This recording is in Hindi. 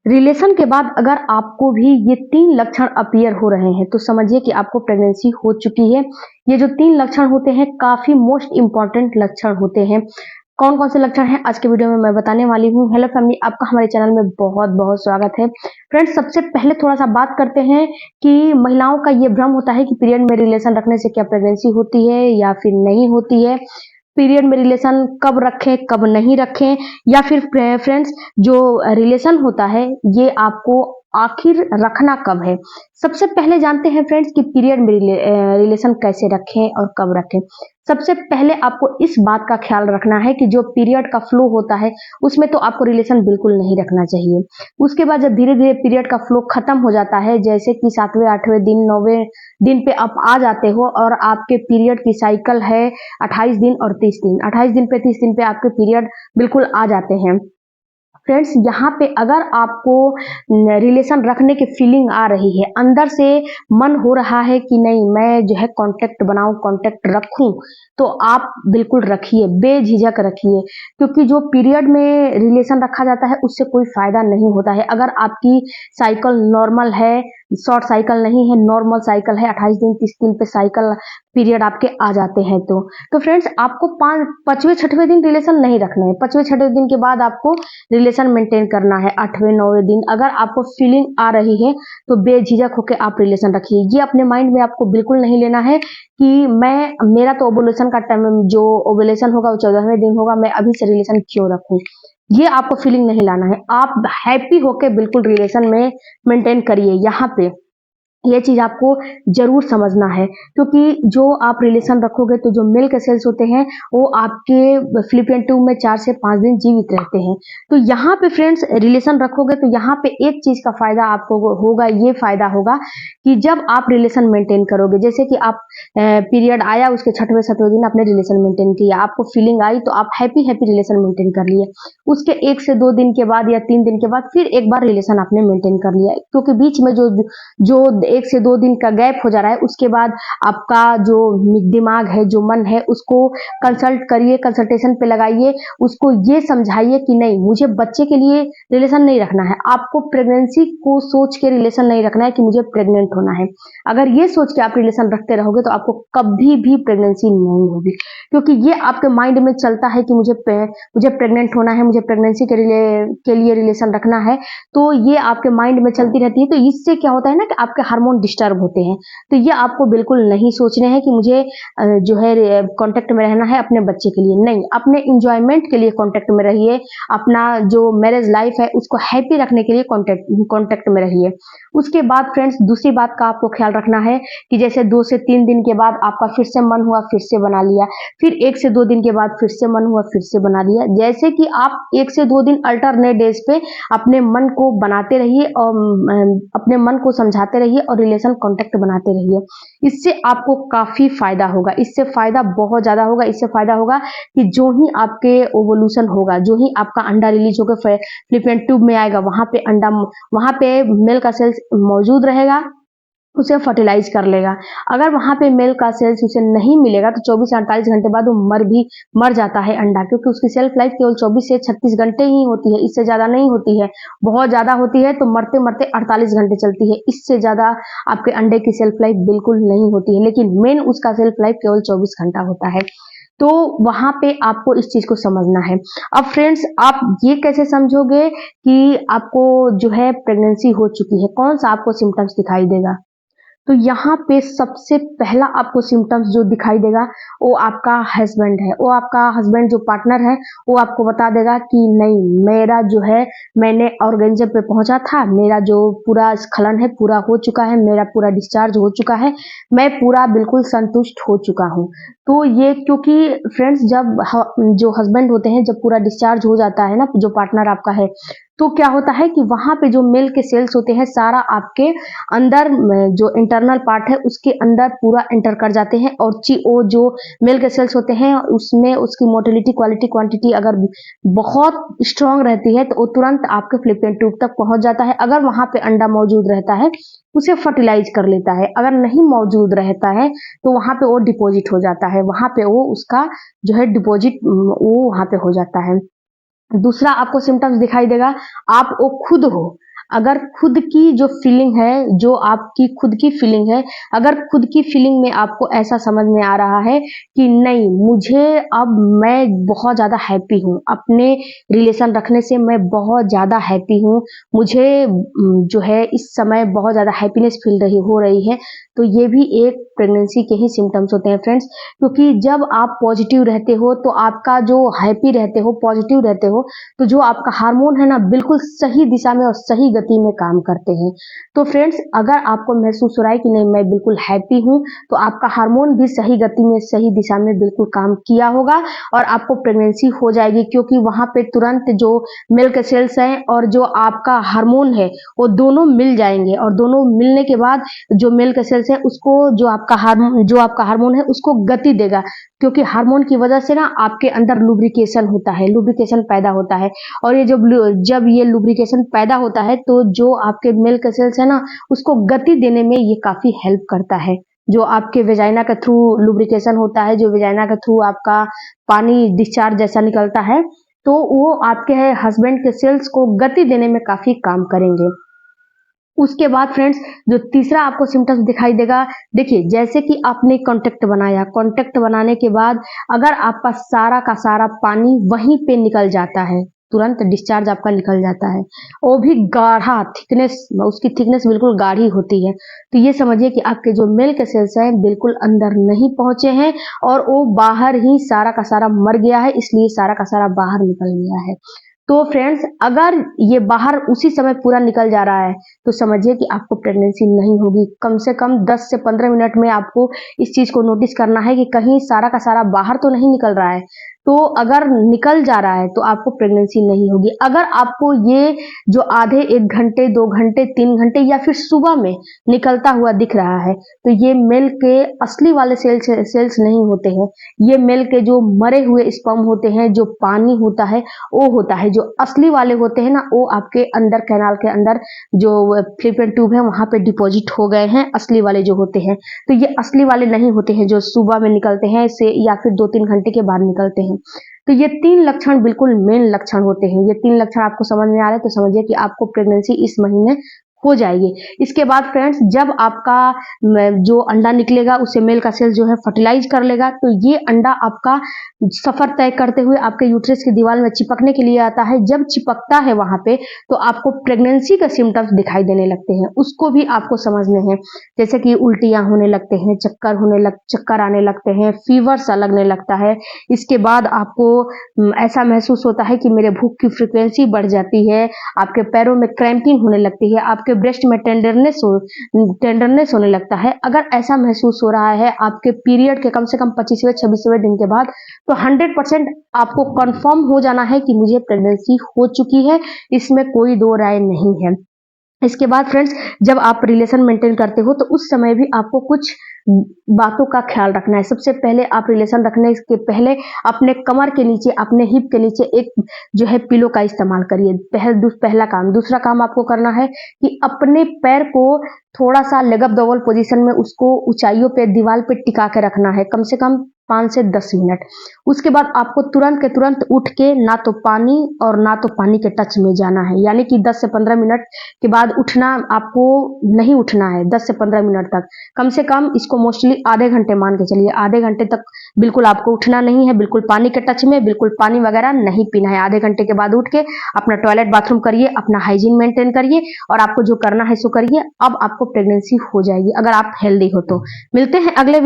रिलेशन के बाद अगर आपको भी ये 3 लक्षण अपीयर हो रहे हैं, तो समझिए कि आपको प्रेगनेंसी हो चुकी है। ये जो 3 लक्षण होते हैं, काफ़ी मोस्ट इम्पोर्टेंट लक्षण होते हैं। कौन-कौन से लक्षण हैं, आज के वीडियो में मैं बताने वाली हूँ। हेलो फैमिली, आपका हमारे चैनल में बहुत-बहुत स्वागत है। फ्रेंड्स, सबसे पहले थोड़ा-सा बात करते हैं कि महिलाओं का ये भ्रम होता है कि पीरियड में रिलेशन रखने से क्या प्रेगनेंसी होती है या फिर नहीं होती है। पीरियड में रिलेशन कब रखें, कब नहीं रखें, या फिर फ्रेंड्स जो रिलेशन होता है ये आपको आखिर रखना कब है। सबसे पहले जानते हैं फ्रेंड्स कि पीरियड में रिलेशन कैसे रखें और कब रखें। सबसे पहले आपको इस बात का ख्याल रखना है कि जो पीरियड का फ्लो होता है उसमें तो आपको रिलेशन बिल्कुल नहीं रखना चाहिए। उसके बाद जब धीरे धीरे पीरियड का फ्लो खत्म हो जाता है, जैसे कि 7वें 8वें दिन 9वें दिन पे आप आ जाते हो और आपके पीरियड की साइकिल है 28 दिन और 30 दिन, 28 दिन पे 30 दिन पे आपके पीरियड बिल्कुल आ जाते हैं। फ्रेंड्स, यहाँ पे अगर आपको रिलेशन रखने की फीलिंग आ रही है, अंदर से मन हो रहा है कि नहीं मैं जो है कांटेक्ट बनाऊं, कांटेक्ट रखूं, तो आप बिल्कुल रखिए, बेझिझक रखिए। क्योंकि जो पीरियड में रिलेशन रखा जाता है उससे कोई फायदा नहीं होता है। अगर आपकी साइकिल नॉर्मल है, शॉर्ट साइकिल नहीं है, नॉर्मल साइकिल है, 28 दिन 30 दिन पे साइकिल पीरियड आपके आ जाते हैं, तो फ्रेंड्स आपको 5वें 6वें दिन रिलेशन नहीं रखना है। 5वें 6वें दिन के बाद आपको रिलेशन मेंटेन करना है। 8वें 9वें दिन अगर आपको फीलिंग आ रही है तो बेझिझक होकर आप रिलेशन रखिए। ये अपने माइंड में आपको बिल्कुल नहीं लेना है कि मेरा तो ओवुलेशन का टाइम, जो ओवुलेशन होगा वो 14वें दिन होगा, मैं अभी से रिलेशन क्यों रखूं। ये आपको फीलिंग नहीं लाना है। आप हैप्पी होके बिल्कुल रिलेशन में मेंटेन करिए। यहाँ पे ये चीज आपको जरूर समझना है, क्योंकि जो आप रिलेशन रखोगे तो जो मिल्क सेल्स होते हैं वो आपके फ्लिपियन ट्यूब में 4 से 5 दिन जीवित रहते हैं। तो यहाँ पे फ्रेंड्स रिलेशन रखोगे तो यहाँ पे एक चीज का फायदा आपको होगा, ये फायदा होगा कि जब आप रिलेशन मेंटेन करोगे, जैसे कि आप पीरियड आया उसके 6वें 7वें दिन आपने रिलेशन मेंटेन किया, आपको फीलिंग आई तो आप हैप्पी हैप्पी रिलेशन मेंटेन कर लिए। उसके 1 से 2 दिन के बाद या 3 दिन के बाद फिर एक बार रिलेशन आपने मेंटेन कर लिया, क्योंकि बीच में जो जो 1 से 2 दिन का गैप हो जा रहा है, उसके बाद आपका जो दिमाग है, जो मन है, उसको कंसल्ट करिए, कंसल्टेशन पे लगाइए, उसको ये समझाइए कि नहीं मुझे बच्चे के लिए रिलेशन नहीं रखना है। आपको प्रेगनेंसी को सोच के रिलेशन नहीं रखना है कि मुझे प्रेग्नेंट होना है। अगर ये सोच के आप रिलेशन रखते रहोगे तो आपको कभी भी प्रेगनेंसी नहीं होगी, क्योंकि ये आपके माइंड में चलता है कि मुझे प्रेग्नेंट होना है, मुझे प्रेगनेंसी के लिए रिलेशन रखना है। तो ये आपके माइंड में चलती रहती है। तो इससे क्या होता है ना कि आपके हार्मोन डिस्टर्ब होते हैं। तो ये आपको बिल्कुल नहीं सोचने हैं कि मुझे जो है कांटेक्ट में रहना है अपने बच्चे के लिए। नहीं, अपने इंजॉयमेंट के लिए कांटेक्ट में रहिए। अपना जो मैरिज लाइफ है उसको हैप्पी रखने के लिए कांटेक्ट में रहिए। उसके बाद फ्रेंड्स दूसरी बात का आपको ख्याल रखना है कि जैसे 2 से 3 दिन के बाद आपका फिर से मन हुआ, फिर से बना लिया, फिर 1 से 2 दिन के बाद फिर से मन हुआ, फिर से बना लिया। जैसे कि आप 1 से 2 दिन अल्टरनेट डेज पे अपने मन को बनाते रहिए और अपने मन को समझाते रहिए और रिलेशन कांटेक्ट बनाते रहिए। इससे आपको काफी फायदा होगा, इससे फायदा बहुत ज्यादा होगा। इससे फायदा होगा कि जो ही आपके ओवुलेशन होगा, जो ही आपका अंडा रिलीज होकर फ्लिपियन ट्यूब में आएगा, वहां पे मेल का सेल्स मौजूद रहेगा, उसे फर्टिलाइज कर लेगा। अगर वहां पे मेल का सेल्स उसे नहीं मिलेगा तो 24 से 48 घंटे बाद वो मर जाता है अंडा, क्योंकि उसकी सेल्फ लाइफ केवल 24 से 36 घंटे ही होती है, इससे ज्यादा नहीं होती है। बहुत ज्यादा होती है तो मरते मरते 48 घंटे चलती है, इससे ज्यादा आपके अंडे की सेल्फ लाइफ बिल्कुल नहीं होती है। लेकिन मेन उसका सेल्फ लाइफ केवल 24 घंटा होता है। तो वहां पे आपको इस चीज को समझना है। अब फ्रेंड्स आप ये कैसे समझोगे कि आपको जो है प्रेगनेंसी हो चुकी है, कौन सा आपको सिम्टम्स दिखाई देगा। तो यहाँ पे सबसे पहला आपको सिम्टम्स जो दिखाई देगा वो आपका हस्बैंड है। वो आपका हस्बैंड जो पार्टनर है वो आपको बता देगा कि नहीं मेरा जो है, मैंने ऑर्गेन्जम पे पहुंचा था, मेरा जो पूरा स्खलन है पूरा हो चुका है, मेरा पूरा डिस्चार्ज हो चुका है, मैं पूरा बिल्कुल संतुष्ट हो चुका हूँ। तो ये क्योंकि फ्रेंड्स जब जो हस्बैंड होते हैं, जब पूरा डिस्चार्ज हो जाता है ना, जो पार्टनर आपका है, तो क्या होता है कि वहां पे जो मेल के सेल्स होते हैं सारा आपके अंदर जो इंटरनल पार्ट है उसके अंदर पूरा एंटर कर जाते हैं, और वो जो मेल के सेल्स होते हैं उसमें उसकी मोटिलिटी क्वालिटी क्वांटिटी अगर बहुत स्ट्रांग रहती है तो वो तुरंत आपके फ्लिपियन ट्यूब तक पहुंच जाता है। अगर वहां पे अंडा मौजूद रहता है उसे फर्टिलाइज कर लेता है, अगर नहीं मौजूद रहता है तो वहां पे वो डिपॉजिट हो जाता है, वहां पे वो उसका जो है डिपॉजिट वो वहां पे हो जाता है। दूसरा आपको सिम्टम्स दिखाई देगा, आप वो खुद हो, अगर खुद की जो फीलिंग है, जो आपकी खुद की फीलिंग है, अगर खुद की फीलिंग में आपको ऐसा समझ में आ रहा है कि नहीं, मुझे अब मैं बहुत ज़्यादा हैप्पी हूँ, अपने रिलेशन रखने से मैं बहुत ज़्यादा हैप्पी हूँ, मुझे जो है इस समय बहुत ज़्यादा हैप्पीनेस फील हो रही है, तो ये भी एक प्रेगनेंसी के ही सिम्टम्स होते हैं फ्रेंड्स। क्योंकि जब आप पॉजिटिव रहते हो, तो आपका जो हैप्पी रहते हो, पॉजिटिव रहते हो, तो जो आपका हार्मोन है ना, बिल्कुल सही दिशा में और सही गति में काम करते हैं। तो फ्रेंड्स, अगर आपको महसूस हो रहा है कि नहीं, मैं बिल्कुल हैप्पी हूँ, तो आपका हार्मोन भी सही गति में, सही दिशा में बिल्कुल काम किया होगा और आपको प्रेगनेंसी हो जाएगी, क्योंकि वहां पे तुरंत जो मिल्क सेल्स हैं और जो आपका हार्मोन है, वो दोनों मिल जाएंगे और दोनों मिलने के बाद जो मिल्क सेल्स है, उसको जो आपका हार्मोन है, उसको गति देगा, क्योंकि हार्मोन की वजह से ना आपके अंदर लुब्रिकेशन होता है, लुब्रिकेशन पैदा होता है। और ये जब ये लुब्रिकेशन पैदा होता है, तो जो आपके मिल्क सेल्स है ना, उसको गति देने में ये काफी हेल्प करता है। जो आपके वेजाइना के थ्रू लुब्रिकेशन होता है, जो वेजाइना के थ्रू आपका पानी डिस्चार्ज जैसा निकलता है, तो वो आपके हस्बैंड के सेल्स को गति देने में काफी काम करेंगे। उसके बाद फ्रेंड्स, जो तीसरा आपको सिम्टम्स दिखाई देगा, देखिए जैसे कि आपने कॉन्टैक्ट बनाया, कॉन्टैक्ट बनाने के बाद अगर आपका सारा का सारा पानी वहीं पे निकल जाता है, तुरंत डिस्चार्ज आपका निकल जाता है, वो भी गाढ़ा थिकनेस, उसकी थिकनेस बिल्कुल गाढ़ी होती है, तो ये समझिए कि आपके जो मिल्क सेल्स हैं बिल्कुल अंदर नहीं पहुंचे हैं और वो बाहर ही सारा का सारा मर गया है, इसलिए सारा का सारा बाहर निकल गया है। तो फ्रेंड्स, अगर ये बाहर उसी समय पूरा निकल जा रहा है, तो समझिए कि आपको प्रेगनेंसी नहीं होगी। कम से कम 10 से 15 मिनट में आपको इस चीज को नोटिस करना है कि कहीं सारा का सारा बाहर तो नहीं निकल रहा है। तो अगर निकल जा रहा है तो आपको प्रेगनेंसी नहीं होगी। अगर आपको ये जो आधे 1 घंटे, 2 घंटे, 3 घंटे या फिर सुबह में निकलता हुआ दिख रहा है, तो ये मेल के असली वाले सेल्स नहीं होते हैं। ये मेल के जो मरे हुए स्पर्म होते हैं, जो पानी होता है, वो होता है। जो असली वाले होते हैं ना, वो आपके अंदर कैनाल के अंदर जो फ्लिपियन ट्यूब है, वहां पे डिपॉजिट हो गए हैं, असली वाले जो होते हैं। तो ये असली वाले नहीं होते हैं जो सुबह में निकलते हैं से या फिर 2-3 घंटे के बाद निकलते हैं। तो ये 3 लक्षण बिल्कुल मेन लक्षण होते हैं। ये 3 लक्षण आपको समझ में आ रहा है, तो समझिए कि आपको प्रेगनेंसी इस महीने हो जाएगी। इसके बाद फ्रेंड्स, जब आपका जो अंडा निकलेगा, उसे मेल का सेल जो है फर्टिलाइज कर लेगा, तो ये अंडा आपका सफर तय करते हुए आपके यूट्रस की दीवार में चिपकने के लिए आता है। जब चिपकता है वहां पे, तो आपको प्रेगनेंसी के सिम्टम्स दिखाई देने लगते हैं। उसको भी आपको समझने हैं, जैसे कि उल्टियां होने लगते हैं, चक्कर आने लगते हैं, फीवर सा लगने लगता है। इसके बाद आपको ऐसा महसूस होता है कि मेरे भूख की फ्रिक्वेंसी बढ़ जाती है, आपके पैरों में क्रैम्पिंग होने लगती है, आपके ब्रेस्ट में टेंडरनेस होने लगता है। अगर ऐसा महसूस हो रहा है आपके पीरियड के कम से कम 25वें 26वें दिन के बाद, तो 100% आपको कंफर्म हो जाना है कि मुझे प्रेगनेंसी हो चुकी है, इसमें कोई दो राय नहीं है। इसके बाद फ्रेंड्स, जब आप रिलेशन मेंटेन करते हो, तो उस समय भी आपको कुछ बातों का ख्याल रखना है। सबसे पहले आप रिलेशन रखने के पहले अपने कमर के नीचे, अपने हिप के नीचे एक जो है पिलो का इस्तेमाल करिए। पहला काम। दूसरा काम आपको करना है कि अपने पैर को थोड़ा सा लेग अप डबल पोजीशन में उसको ऊंचाइयों पे दीवार पे टिका के रखना है, कम से कम 5 से 10 मिनट। उसके बाद आपको तुरंत के तुरंत उठ के ना तो पानी और ना तो पानी के टच में जाना है, यानी कि 10 से 15 मिनट के बाद उठना, आपको नहीं उठना है 10 से 15 मिनट तक। कम से कम इसको मोस्टली आधे घंटे मान के चलिए, आधे घंटे तक बिल्कुल आपको उठना नहीं है, बिल्कुल पानी के टच में, बिल्कुल पानी वगैरह नहीं पीना है। आधे घंटे के बाद उठ के अपना टॉयलेट बाथरूम करिए, अपना हाइजीन मेंटेन करिए और आपको जो करना है सो करिए। अब आपको प्रेगनेंसी हो जाएगी, अगर आप हेल्दी हो तो। मिलते हैं अगले